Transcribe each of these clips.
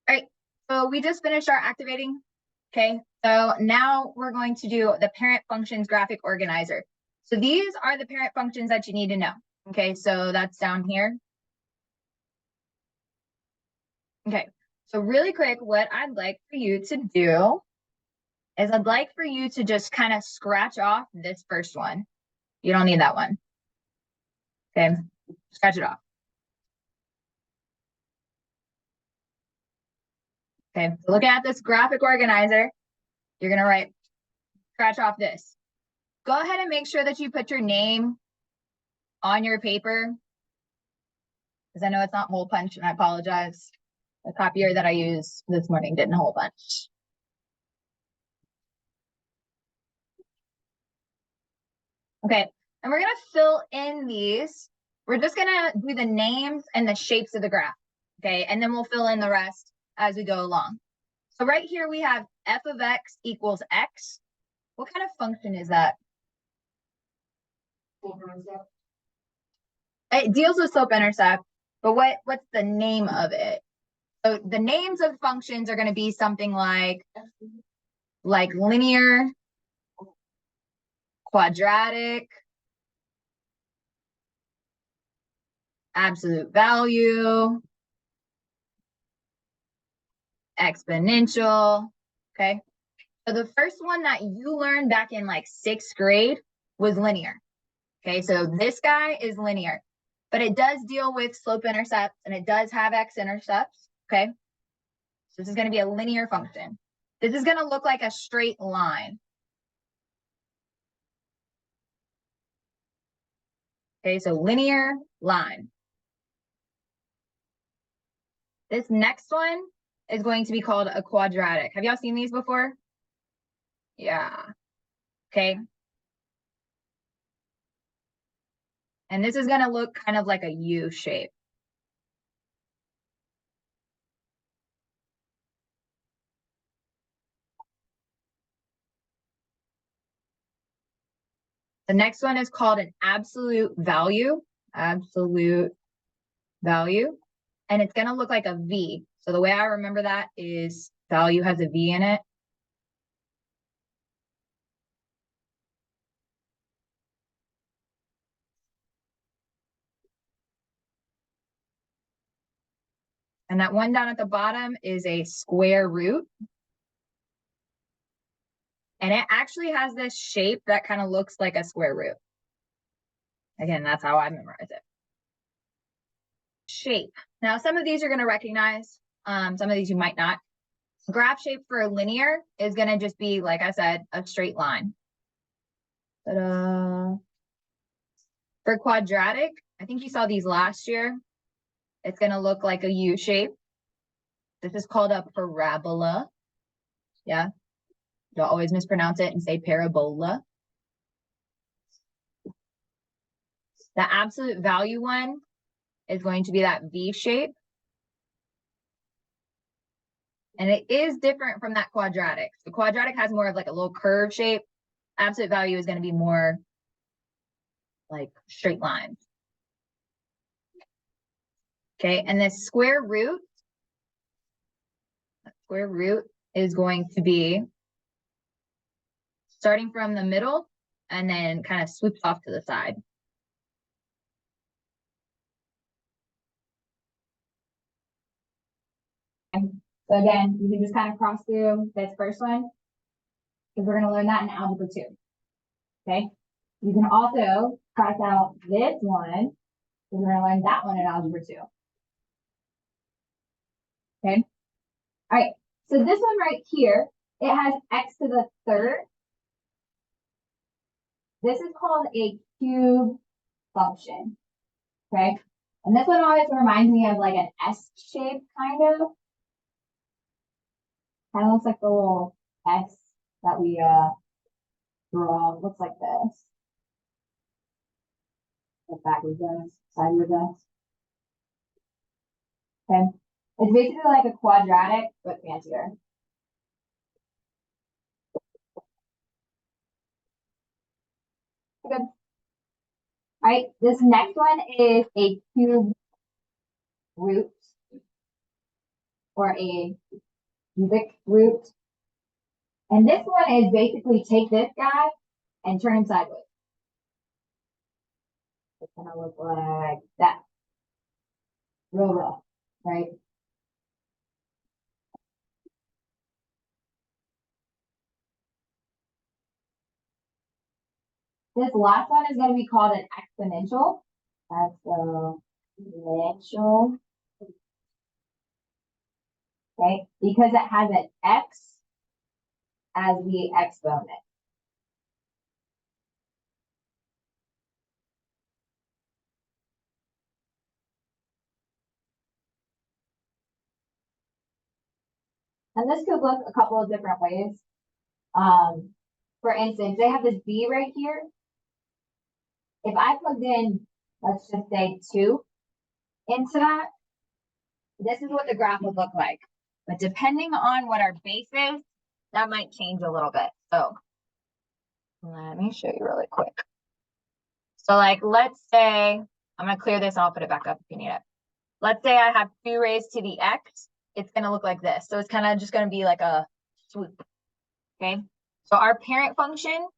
All right, so we just finished our activating. Okay, so now we're going to do the parent functions graphic organizer. So these are the parent functions that you need to know. Okay, so that's down here. Okay, so really quick, what I'd like for you to do is I'd like for you to just kind of scratch off this first one. You don't need that one. Okay, scratch it off. Okay, so looking at this graphic organizer, you're gonna write, scratch off this. Go ahead and make sure that you put your name on your paper, because I know it's not hole punch, and I apologize. The copier that I used this morning didn't hole punch. Okay, and we're gonna fill in these. We're just gonna do the names and the shapes of the graph, okay? And then we'll fill in the rest as we go along. So right here we have f of x equals x. What kind of function is that? It deals with slope-intercept, but what's the name of it? So the names of functions are going to be something like linear, quadratic, absolute value, exponential. Okay. So the first one that you learned back in like 6th grade was linear. Okay. So this guy is linear, but it does deal with slope intercepts and it does have x-intercepts. Okay. So this is going to be a linear function. This is going to look like a straight line. Okay. So linear line. This next one is going to be called a quadratic. Have y'all seen these before? Yeah. Okay. And this is going to look kind of like a U shape. The next one is called an absolute value. Absolute value. And it's going to look like a V. So the way I remember that is value has a V in it. And that one down at the bottom is a square root. And it actually has this shape that kind of looks like a square root. Again, that's how I memorize it. Shape. Now, some of these you're going to recognize. Some of these you might not. Graph shape for linear is going to just be, like I said, a straight line. Ta-da. For quadratic, I think you saw these last year. It's going to look like a U shape. This is called a parabola. Yeah. You'll always mispronounce it and say parabola. The absolute value one is going to be that V shape. And it is different from that quadratic. The quadratic has more of like a little curve shape. Absolute value is going to be more like straight lines. Okay, and this square root is going to be starting from the middle and then kind of swoops off to the side. So again, you can just kind of cross through this first one because we're going to learn that in Algebra 2. Okay, you can also cross out this one because we're going to learn that one in Algebra 2. Okay, all right, so this one right here, it has x to the third. This is called a cube function. Okay, and this one always reminds me of like an S shape, kind of. Kind of looks like the little S that we draw. Looks like this. Like backwards S, sideways S. Okay, it's basically like a quadratic, but fancier. Good. All right, this next one is a cube root. or a cubic root. And this one is basically take this guy and turn him sideways. It's gonna look like that. Real rough, right? This last one is going to be called an exponential. Exponential. Okay, because it has an x as the exponent. And this could look a couple of different ways. For instance, they have this b right here. If I plugged in, let's just say 2 into that, this is what the graph would look like. But depending on what our base is, that might change a little bit. So let me show you really quick. So like, let's say, I'm going to clear this. I'll put it back up if you need it. Let's say I have 2 raised to the x. It's going to look like this. So it's kind of just going to be like a swoop. Okay. So our parent function.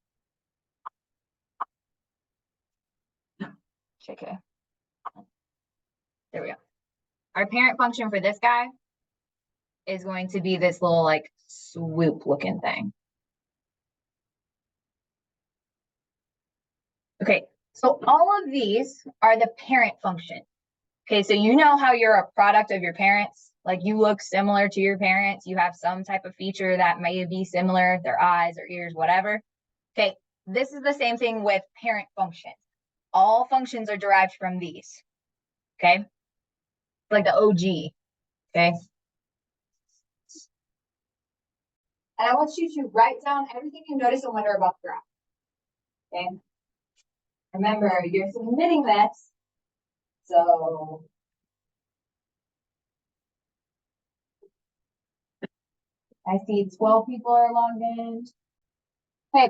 JK. There we go. Our parent function for this guy is going to be this little like swoop looking thing. Okay. So all of these are the parent function. Okay. So you know how you're a product of your parents. Like you look similar to your parents. You have some type of feature that may be similar, their eyes or ears, whatever. Okay. This is the same thing with parent functions. All functions are derived from these. Okay. Like the OG. Okay. And I want you to write down everything you notice and wonder about the graph. Okay. Remember, you're submitting this. So I see 12 people are logged in. Okay.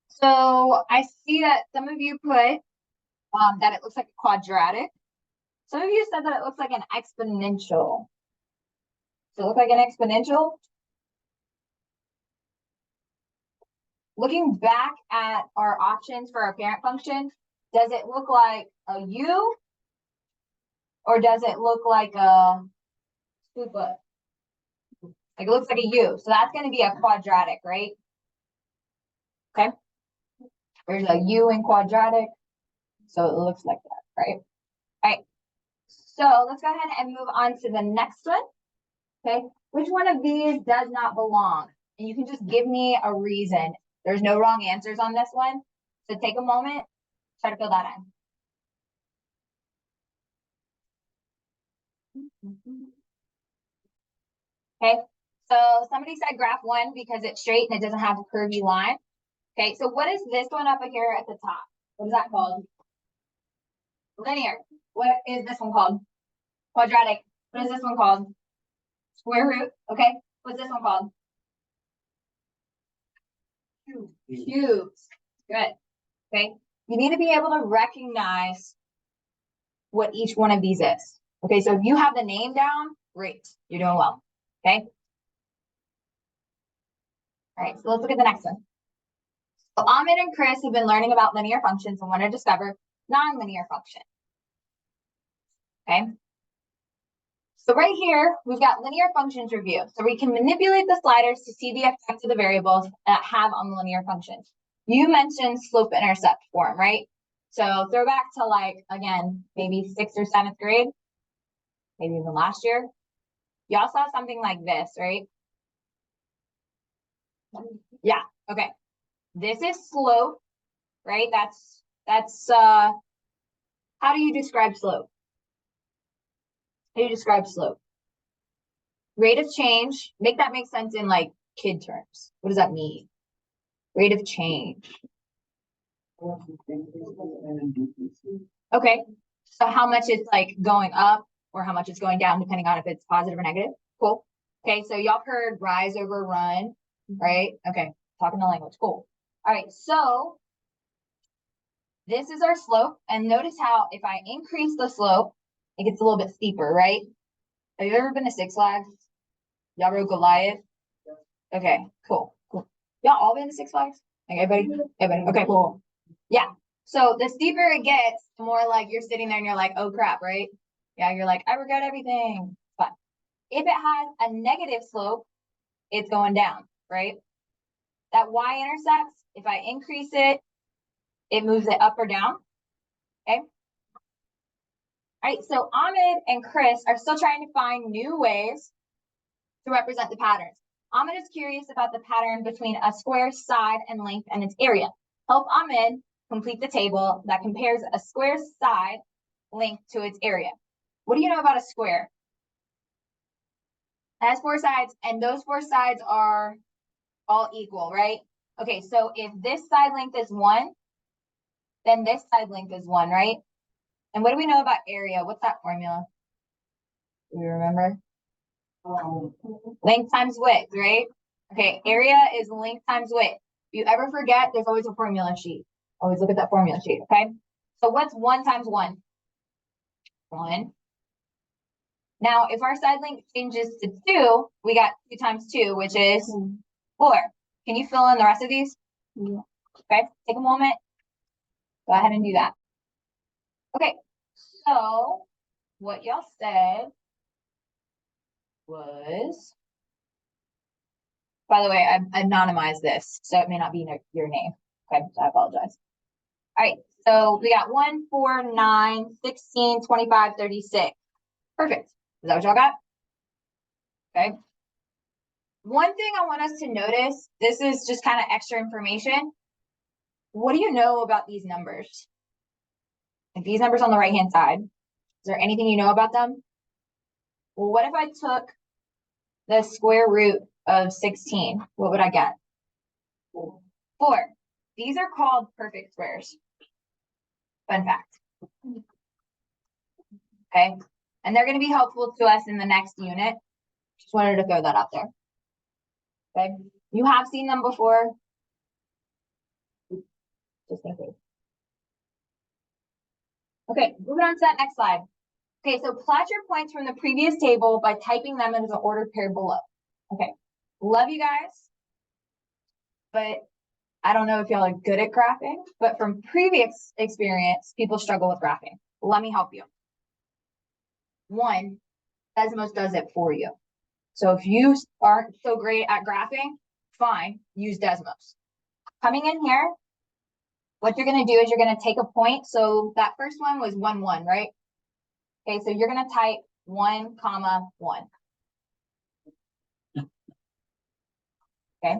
So I see that some of you put that it looks like a quadratic. Some of you said that it looks like an exponential. Does it look like an exponential? Looking back at our options for our parent function, does it look like a U or does it look like a swoop up? Like it looks like a U. So that's going to be a quadratic, right? Okay. There's a U in quadratic. So it looks like that, right? All right. So let's go ahead and move on to the next one. Okay. Which one of these does not belong? And you can just give me a reason. There's no wrong answers on this one. So take a moment, try to fill that in. Okay. So somebody said graph 1 because it's straight and it doesn't have a curvy line. Okay. So what is this one up here at the top? What is that called? Linear. What is this one called? Quadratic. What is this one called? Square root. Okay. What's this one called? Cubes. Good. Okay. You need to be able to recognize what each one of these is. Okay. So if you have the name down, great. You're doing well. Okay. All right. So let's look at the next one. So Ahmed and Chris have been learning about linear functions and want to discover nonlinear functions. Okay. So right here, we've got linear functions review. So we can manipulate the sliders to see the effects of the variables that have on the linear functions. You mentioned slope-intercept form, right? So throw back to like, again, maybe 6th or 7th grade, maybe even last year. Y'all saw something like this, right? Yeah, okay. This is slope, right? That's how do you describe slope? How do you describe slope? Rate of change. Make that make sense in like kid terms. What does that mean? Rate of change. Okay. So how much it's like going up or how much it's going down, depending on if it's positive or negative. Cool. Okay. So y'all heard rise over run, right? Okay. Talking the language. Cool. All right. So this is our slope. And notice how if I increase the slope, it gets a little bit steeper, right? Have you ever been to Six Flags? Y'all wrote Goliath? Okay, cool. Y'all all been to Six Flags? Like everybody? Okay, cool. Yeah. So the steeper it gets, the more like you're sitting there and you're like, oh crap, right? Yeah, you're like, I regret everything. But if it has a negative slope, it's going down, right? That y-intercepts, if I increase it, it moves it up or down. Okay. All right, so Ahmed and Chris are still trying to find new ways to represent the patterns. Ahmed is curious about the pattern between a square's side and length and its area. Help Ahmed complete the table that compares a square's side length to its area. What do you know about a square? It has 4 sides, and those 4 sides are all equal, right? Okay, so if this side length is 1, then this side length is 1, right? And what do we know about area? What's that formula? Do you remember? Length times width, right? Okay, area is length times width. If you ever forget, there's always a formula sheet. Always look at that formula sheet, okay? So what's 1 times 1? 1. Now, if our side length changes to 2, we got 2 times 2, which is 4. Can you fill in the rest of these? Yeah. Okay, take a moment. Go ahead and do that. Okay, so what y'all said was, by the way, I anonymized this, so it may not be your name. Okay, so I apologize. All right, so we got 1, 4, 9, 16, 25, 36. Perfect. Is that what y'all got? Okay. One thing I want us to notice, this is just kind of extra information. What do you know about these numbers? Like these numbers on the right-hand side, is there anything you know about them? Well, what if I took the square root of 16? What would I get? 4. These are called perfect squares. Fun fact. Okay. And they're going to be helpful to us in the next unit. Just wanted to throw that out there. Okay. You have seen them before. Just in case. Okay, moving on to that next slide. Okay, so plot your points from the previous table by typing them into the ordered pair below. Okay, love you guys, but I don't know if y'all are good at graphing, but from previous experience, people struggle with graphing. Let me help you. 1, Desmos does it for you. So if you aren't so great at graphing, fine, use Desmos. Coming in here, what you're going to do is you're going to take a point. So that first one was 1, 1, right? Okay, so you're going to type 1, 1. Okay,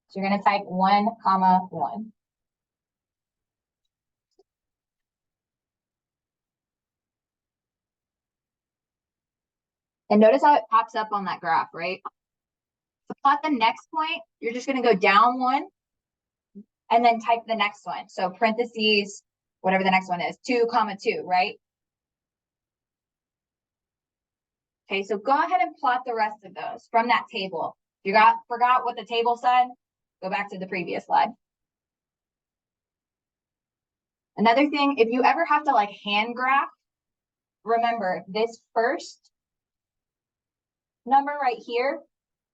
so you're going to type 1, 1. And notice how it pops up on that graph, right? To plot the next point, you're just going to go down 1 and then type the next one. So parentheses, whatever the next one is, 2, 2, right? Okay, so go ahead and plot the rest of those from that table. If you forgot what the table said, go back to the previous slide. Another thing, if you ever have to like hand graph, remember this first number right here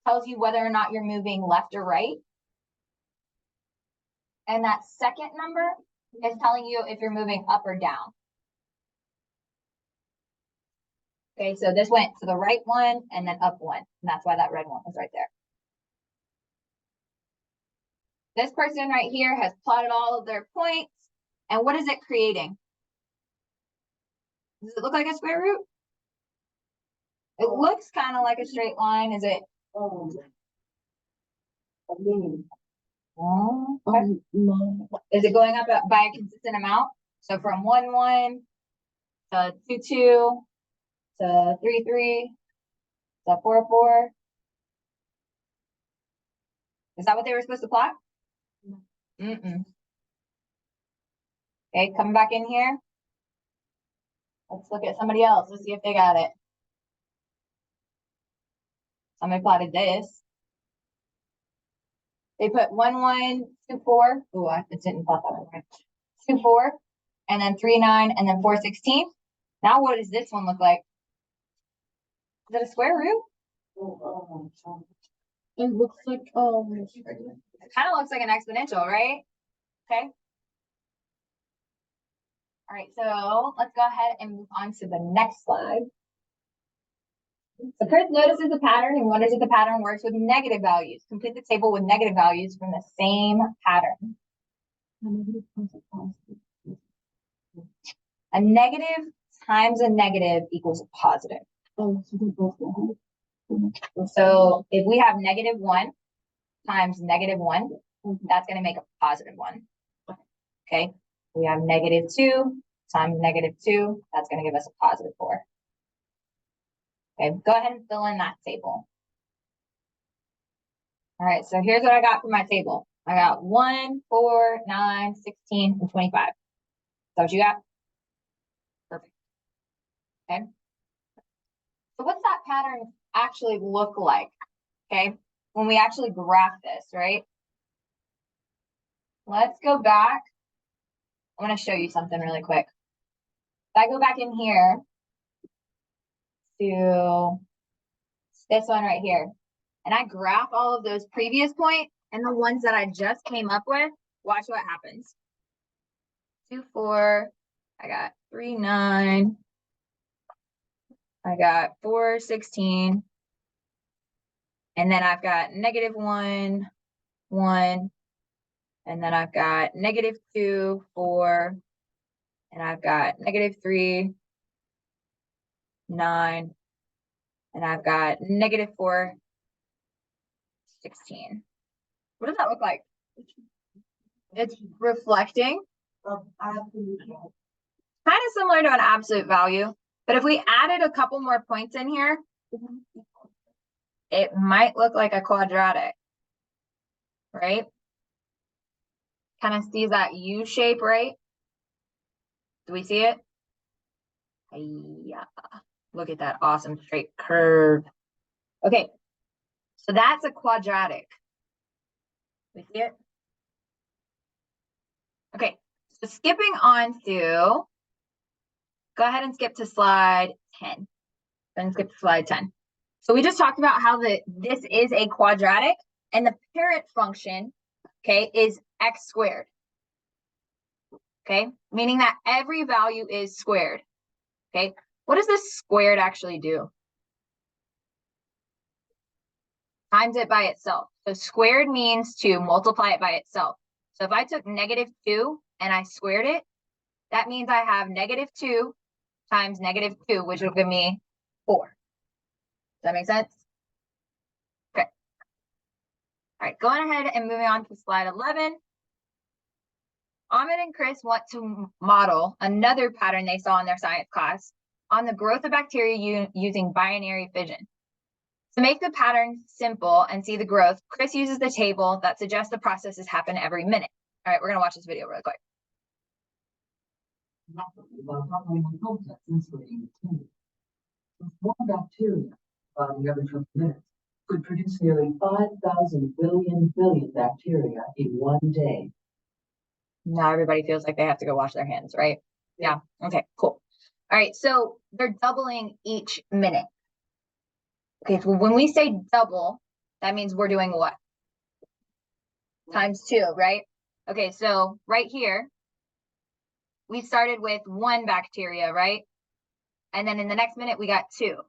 tells you whether or not you're moving left or right. And that second number is telling you if you're moving up or down. Okay, so this went to the right one and then up 1. And that's why that red one was right there. This person right here has plotted all of their points. And what is it creating? Does it look like a square root? It looks kind of like a straight line. Is it? Okay. Is it going up by a consistent amount? So from 1, 1 to 2, 2 to 3, 3 to 4, 4. Is that what they were supposed to plot? Mm-mm. Okay, coming back in here. Let's look at somebody else. Let's see if they got it. Somebody plotted this. They put 1, 1, 2, 4. Ooh, it didn't plot that one right. 2, 4, and then 3, 9, and then 4, 16. Now what does this one look like? Is it a square root? It looks like It kind of looks like an exponential, right? Okay. All right, so let's go ahead and move on to the next slide. So Chris notices the pattern and wonders if the pattern works with negative values. Complete the table with negative values from the same pattern. A negative times a negative equals a positive. So if we have -1 times -1, that's going to make a +1. Okay. We have -2 times -2, that's going to give us a +4. Okay, go ahead and fill in that table. All right, so here's what I got for my table. I got 1, 4, 9, 16, and 25. Is that what you got? Perfect. Okay. So what's that pattern actually look like? Okay, when we actually graph this, right? Let's go back. I'm going to show you something really quick. If I go back in here to this one right here, and I graph all of those previous points and the ones that I just came up with, watch what happens. 2, 4, I got 3, 9, I got 4, 16, and then I've got -1, 1, and then I've got -2, 4, and I've got -3, 9, and I've got -4, 16. What does that look like? It's reflecting. Kind of similar to an absolute value, but if we added a couple more points in here, it might look like a quadratic, right? Kind of sees that U shape, right? Do we see it? Yeah. Look at that awesome straight curve. Okay, so that's a quadratic. We see it? Okay, so skipping on to, go ahead and skip to slide 10. Then skip to slide 10. So we just talked about how this is a quadratic, and the parent function, okay, is x squared. Okay, meaning that every value is squared. Okay, what does this squared actually do? Times it by itself. So squared means to multiply it by itself. So if I took -2 and I squared it, that means I have -2 times -2, which will give me 4. Does that make sense? Okay. All right, going ahead and moving on to slide 11. Ahmed and Chris want to model another pattern they saw in their science class on the growth of bacteria using binary fission. To make the pattern simple and see the growth, Chris uses the table that suggests the processes happen every minute. All right, we're going to watch this video really quick. One bacteria, dividing every 20 minutes, could produce nearly 5,000 billion bacteria in one day. Now everybody feels like they have to go wash their hands, right? Yeah. Okay, cool. All right, so they're doubling each minute. Okay, so when we say double, that means we're doing what? Times 2, right? Okay, so right here, we started with 1 bacteria, right? And then in the next minute, we got 2.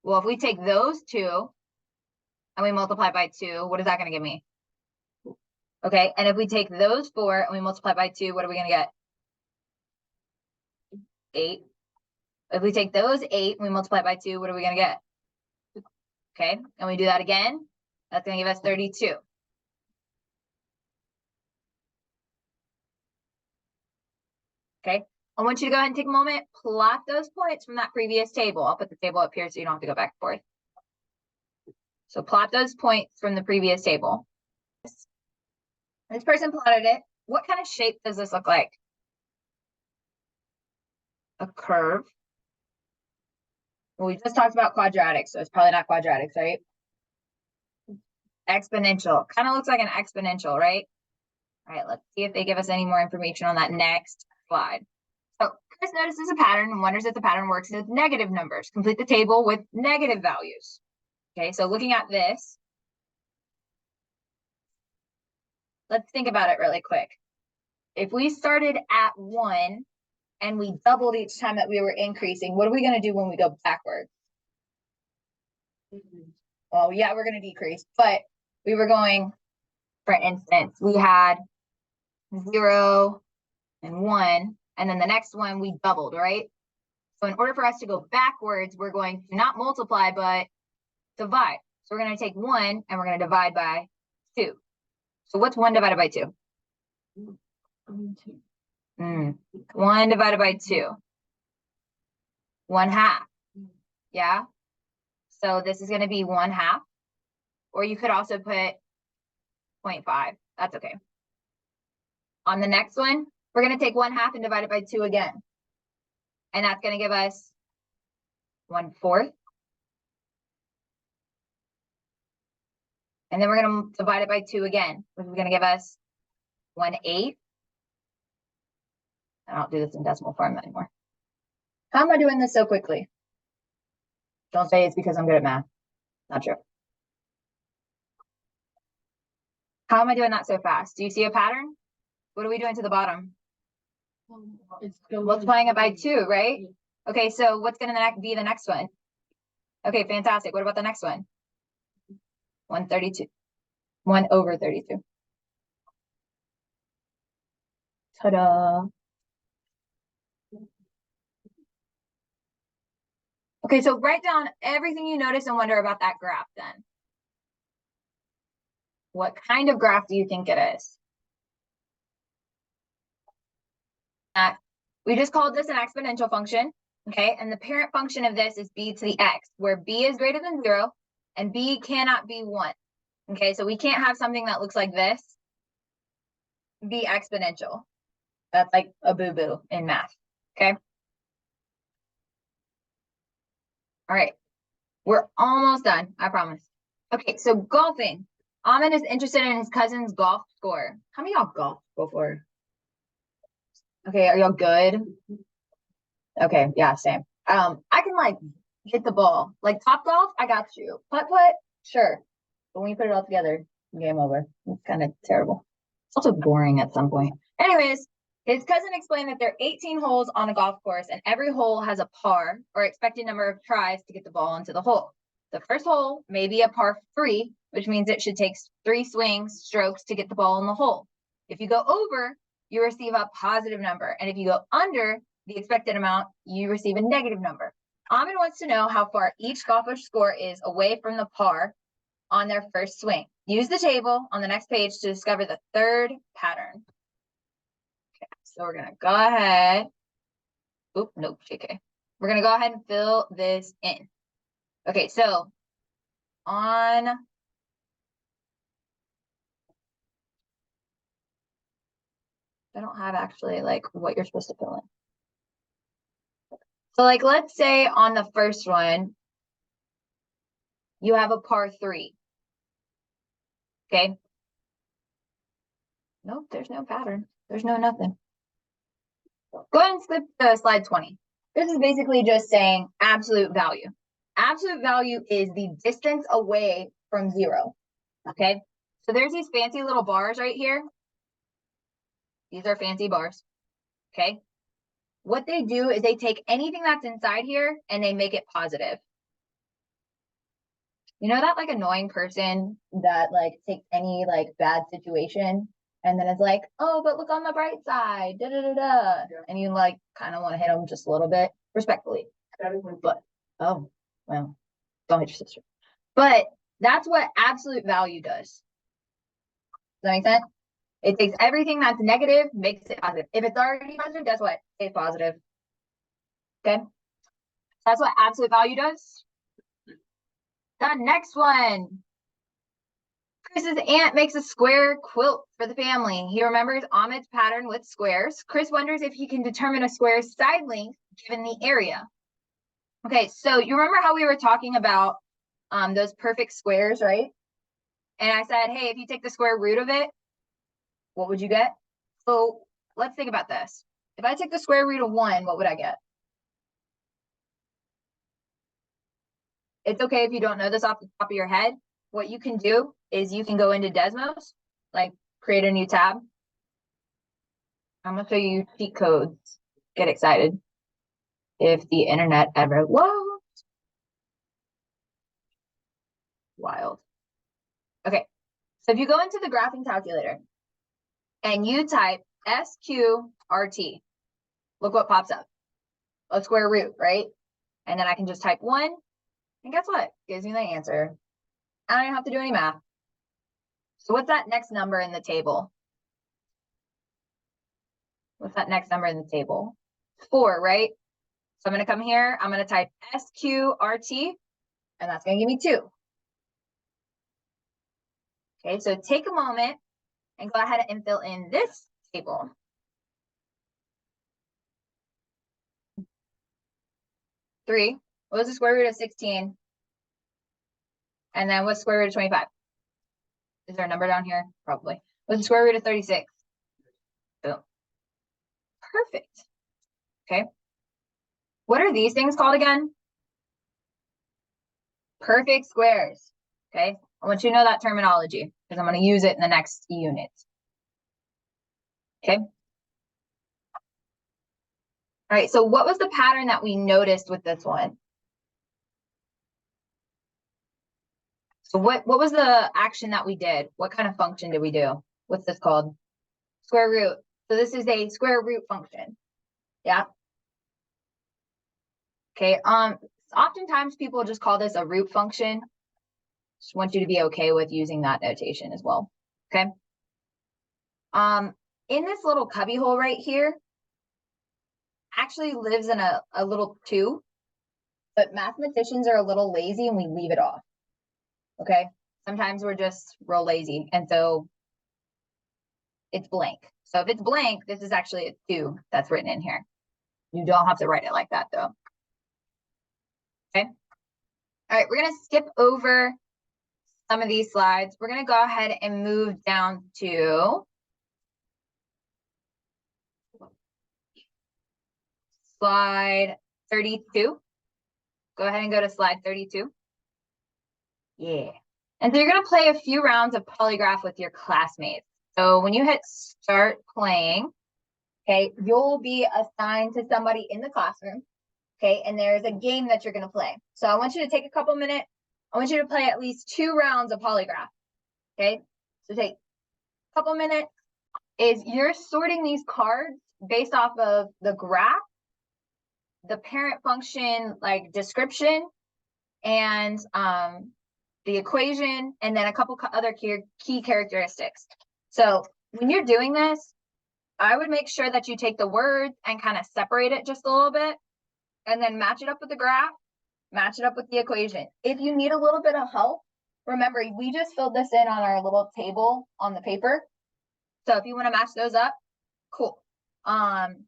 Well, if we take those 2 and we multiply by 2, what is that going to give me? Okay, and if we take those 4 and we multiply by 2, what are we going to get? 8. If we take those 8 and we multiply by 2, what are we going to get? Okay, and we do that again, that's going to give us 32. Okay, I want you to go ahead and take a moment, plot those points from that previous table. I'll put the table up here so you don't have to go back and forth. So plot those points from the previous table. This person plotted it. What kind of shape does this look like? A curve. Well, we just talked about quadratics, so it's probably not quadratics, right? Exponential. Kind of looks like an exponential, right? All right, let's see if they give us any more information on that next slide. So Chris notices a pattern and wonders if the pattern works with negative numbers. Complete the table with negative values. Okay, so looking at this, let's think about it really quick. If we started at 1 and we doubled each time that we were increasing, what are we going to do when we go backwards? Well, yeah, we're going to decrease, but we were going, for instance, we had 0 and 1, and then the next one we doubled, right? So in order for us to go backwards, we're going to not multiply, but divide. So we're going to take 1 and we're going to divide by 2. So what's 1 divided by 2? 1 divided by 2. 1/2. Yeah. So this is going to be 1/2. Or you could also put 0.5. That's okay. On the next one, we're going to take 1/2 and divide it by 2 again. And that's going to give us 1/4. And then we're going to divide it by 2 again, which is going to give us 1/8. I don't do this in decimal form anymore. How am I doing this so quickly? Don't say it's because I'm good at math. Not true. How am I doing that so fast? Do you see a pattern? What are we doing to the bottom? Multiplying it by 2, right? Okay, so what's going to be the next one? Okay, fantastic. What about the next one? 1/32. 1/32. Ta-da. Okay, so write down everything you notice and wonder about that graph then. What kind of graph do you think it is? We just called this an exponential function, okay? And the parent function of this is b to the x, where b is greater than 0 and b cannot be 1. Okay, so we can't have something that looks like this be exponential. That's like a boo-boo in math, okay? All right, we're almost done, I promise. Okay, so golfing. Ahmed is interested in his cousin's golf score. How many of y'all golf before? Okay, are y'all good? Okay, yeah, same. I can like hit the ball. Like top golf, I got you. Putt, sure. But when you put it all together, game over. It's kind of terrible. It's also boring at some point. Anyways, his cousin explained that there are 18 holes on a golf course and every hole has a par or expected number of tries to get the ball into the hole. The first hole may be a par 3, which means it should take 3 strokes to get the ball in the hole. If you go over, you receive a positive number. And if you go under the expected amount, you receive a negative number. Ahmed wants to know how far each golfer's score is away from the par on their first swing. Use the table on the next page to discover the third pattern. Okay, so we're gonna go ahead. Oop, nope, JK. We're gonna go ahead and fill this in. Okay, so on I don't have actually like what you're supposed to fill in. So like, let's say on the first one, you have a par 3. Okay. Nope, there's no pattern. There's no nothing. Go ahead and skip to slide 20. This is basically just saying absolute value. Absolute value is the distance away from 0. Okay. So there's these fancy little bars right here. These are fancy bars. Okay. What they do is they take anything that's inside here and they make it positive. You know that like annoying person that like takes any like bad situation and then it's like, oh, but look on the bright side, da da da da, and you like kind of want to hit them just a little bit, respectfully. But oh, well, don't hit your sister. But that's what absolute value does. Does that make sense? It takes everything that's negative, makes it positive. If it's already positive, guess what? It's positive. Okay, that's what absolute value does. The next one. Chris's aunt makes a square quilt for the family. He remembers Ahmed's pattern with squares. Chris wonders if he can determine a square's side length given the area. Okay, so you remember how we were talking about those perfect squares, right? And I said, hey, if you take the square root of it, what would you get? So let's think about this. If I take the square root of 1, what would I get? It's okay if you don't know this off the top of your head. What you can do is you can go into Desmos, like create a new tab. I'm gonna show you cheat codes. Get excited. If the internet ever loads. Wild. Okay, so if you go into the graphing calculator and you type SQRT, look what pops up. A square root, right? And then I can just type 1, and guess what? Gives me the answer. I don't even have to do any math. So what's that next number in the table? What's that next number in the table? 4, right? So I'm going to come here. I'm going to type SQRT, and that's going to give me 2. Okay, so take a moment and go ahead and fill in this table. Three. What's the square root of 16? And then what's square root of 25? Is there a number down here? Probably. What's the square root of 36? Boom. Perfect. Okay. What are these things called again? Perfect squares. Okay. I want you to know that terminology because I'm going to use it in the next unit. Okay. All right. So what was the pattern that we noticed with this one? So what was the action that we did? What kind of function did we do? What's this called? Square root. So this is a square root function. Yeah. Okay. Oftentimes people just call this a root function. Just want you to be okay with using that notation as well. Okay. In this little cubby hole right here actually lives in a little 2, but mathematicians are a little lazy and we leave it off. Okay. Sometimes we're just real lazy. And so it's blank. So if it's blank, this is actually a 2 that's written in here. You don't have to write it like that though. Okay. All right. We're going to skip over some of these slides. We're going to go ahead and move down to slide 32. Go ahead and go to slide 32. Yeah. And so you're going to play a few rounds of polygraph with your classmates. So when you hit start playing, okay, you'll be assigned to somebody in the classroom. Okay, and there's a game that you're going to play. So I want you to take a couple minutes. I want you to play at least 2 rounds of polygraph. Okay, so take a couple minutes. You're sorting these cards based off of the graph, the parent function like description, and the equation, and then a couple other key characteristics. So when you're doing this, I would make sure that you take the words and kind of separate it just a little bit, and then match it up with the graph, match it up with the equation. If you need a little bit of help, remember, we just filled this in on our little table on the paper. So if you want to match those up, cool. And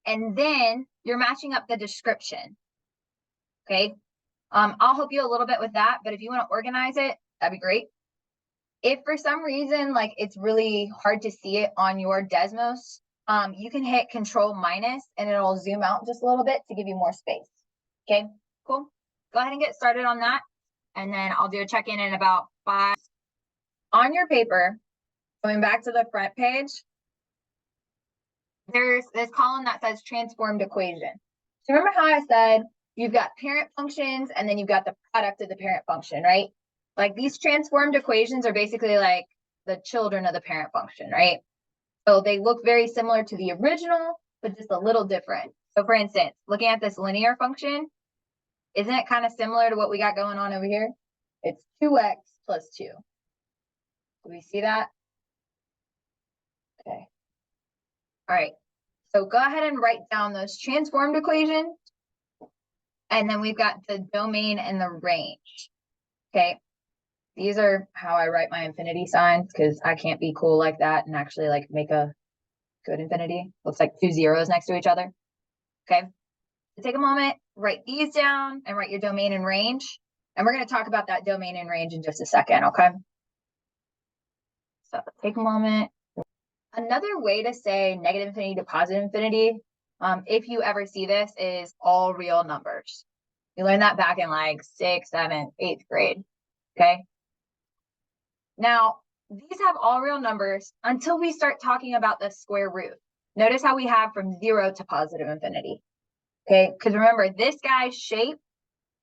then you're matching up the description. Okay. I'll help you a little bit with that, but if you want to organize it, that'd be great. If for some reason, like it's really hard to see it on your Desmos, you can hit Control- and it'll zoom out just a little bit to give you more space. Okay, cool. Go ahead and get started on that. And then I'll do a check-in in about 5. On your paper, going back to the front page, there's this column that says transformed equation. So remember how I said you've got parent functions and then you've got the product of the parent function, right? Like these transformed equations are basically like the children of the parent function, right? So they look very similar to the original, but just a little different. So for instance, looking at this linear function, isn't it kind of similar to what we got going on over here? It's 2x plus 2. Do we see that? Okay. All right. So go ahead and write down those transformed equations. And then we've got the domain and the range. Okay. These are how I write my infinity signs because I can't be cool like that and actually like make a good infinity. Looks like 2 zeros next to each other. Okay. So take a moment, write these down and write your domain and range. And we're going to talk about that domain and range in just a second. Okay. So take a moment. Another way to say negative infinity to positive infinity, if you ever see this, is all real numbers. You learned that back in like 6th, 7th, 8th grade, okay? Now, these have all real numbers until we start talking about the square root. Notice how we have from 0 to positive infinity, okay? Because remember, this guy's shape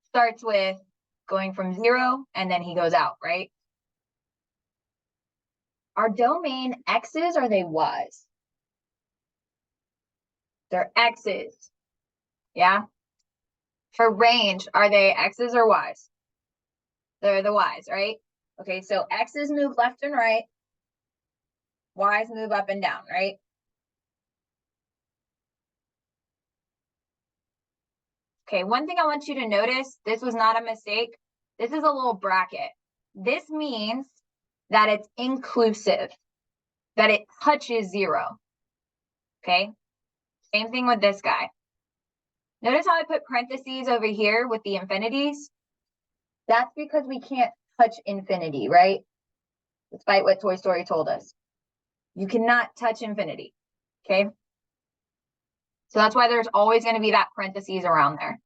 starts with going from 0 and then he goes out, right? Our domain x's, are they y's? They're x's, yeah? For range, are they x's or y's? They're the y's, right? Okay, so x's move left and right, y's move up and down, right? Okay, one thing I want you to notice, this was not a mistake. This is a little bracket. This means that it's inclusive, that it touches 0, okay? Same thing with this guy. Notice how I put parentheses over here with the infinities? That's because we can't touch infinity, right? Despite what Toy Story told us. You cannot touch infinity, okay? So that's why there's always going to be that parentheses around there.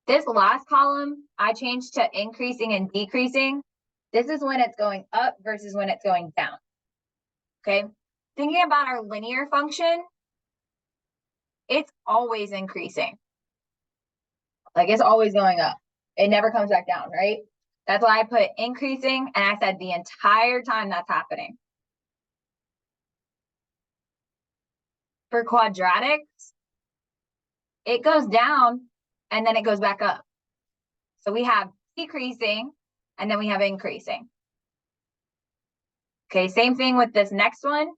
This last column, I changed to increasing and decreasing. This is when it's going up versus when it's going down, okay? Thinking about our linear function, it's always increasing. Like it's always going up. It never comes back down, right? That's why I put increasing, and I said the entire time that's happening. For quadratics, it goes down and then it goes back up. So we have decreasing and then we have increasing. Okay, same thing with this next one.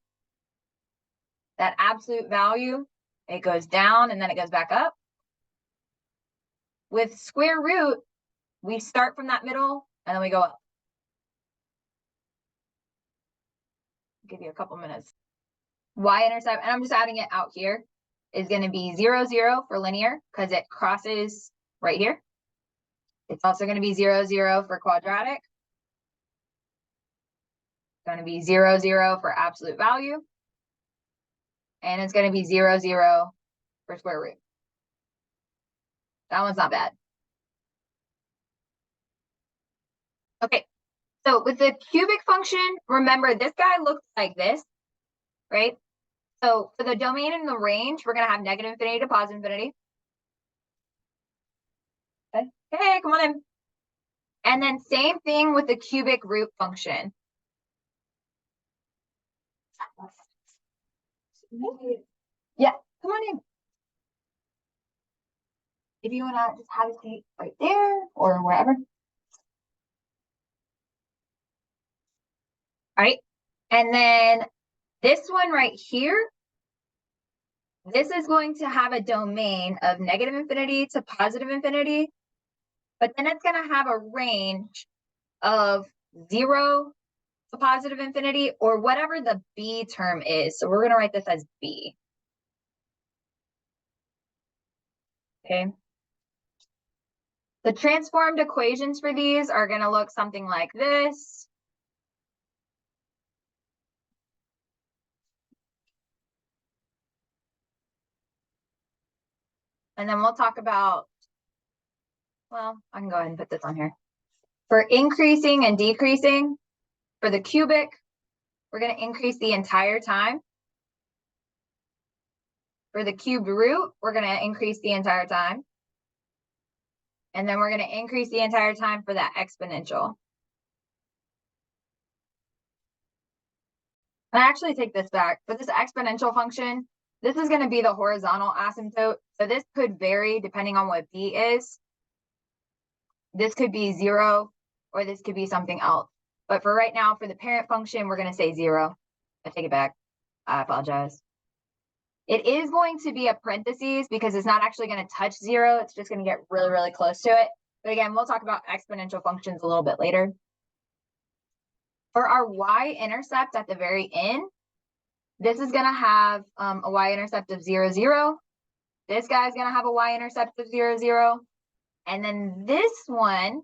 That absolute value, it goes down and then it goes back up. With square root, we start from that middle and then we go up. I'll give you a couple minutes. Y-intercept, and I'm just adding it out here, is going to be 0, 0 for linear because it crosses right here. It's also going to be 0, 0 for quadratic. It's going to be 0, 0 for absolute value. And it's going to be 0, 0 for square root. That one's not bad. Okay, so with the cubic function, remember this guy looks like this, right? So for the domain and the range, we're going to have negative infinity to positive infinity. Okay, hey, come on in. And then same thing with the cubic root function. Yeah, come on in. If you want to just have a seat right there or wherever. All right. And then this one right here, this is going to have a domain of negative infinity to positive infinity, but then it's going to have a range of 0 to positive infinity or whatever the b term is. So we're going to write this as b. Okay. The transformed equations for these are going to look something like this. And then we'll talk about, well, I can go ahead and put this on here. For increasing and decreasing, for the cubic, we're going to increase the entire time. For the cubed root, we're going to increase the entire time. And then we're going to increase the entire time for that exponential. And I actually take this back. For this exponential function, this is going to be the horizontal asymptote. So this could vary depending on what b is. This could be 0, or this could be something else. But for right now, for the parent function, we're going to say 0. I take it back. I apologize. It is going to be a parentheses because it's not actually going to touch 0. It's just going to get really, really close to it. But again, we'll talk about exponential functions a little bit later. For our y-intercept at the very end, this is going to have a y-intercept of 0, 0. This guy is going to have a y-intercept of 0, 0. And then this one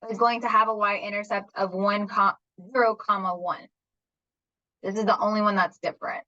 is going to have a y-intercept of 0, 1. This is the only one that's different.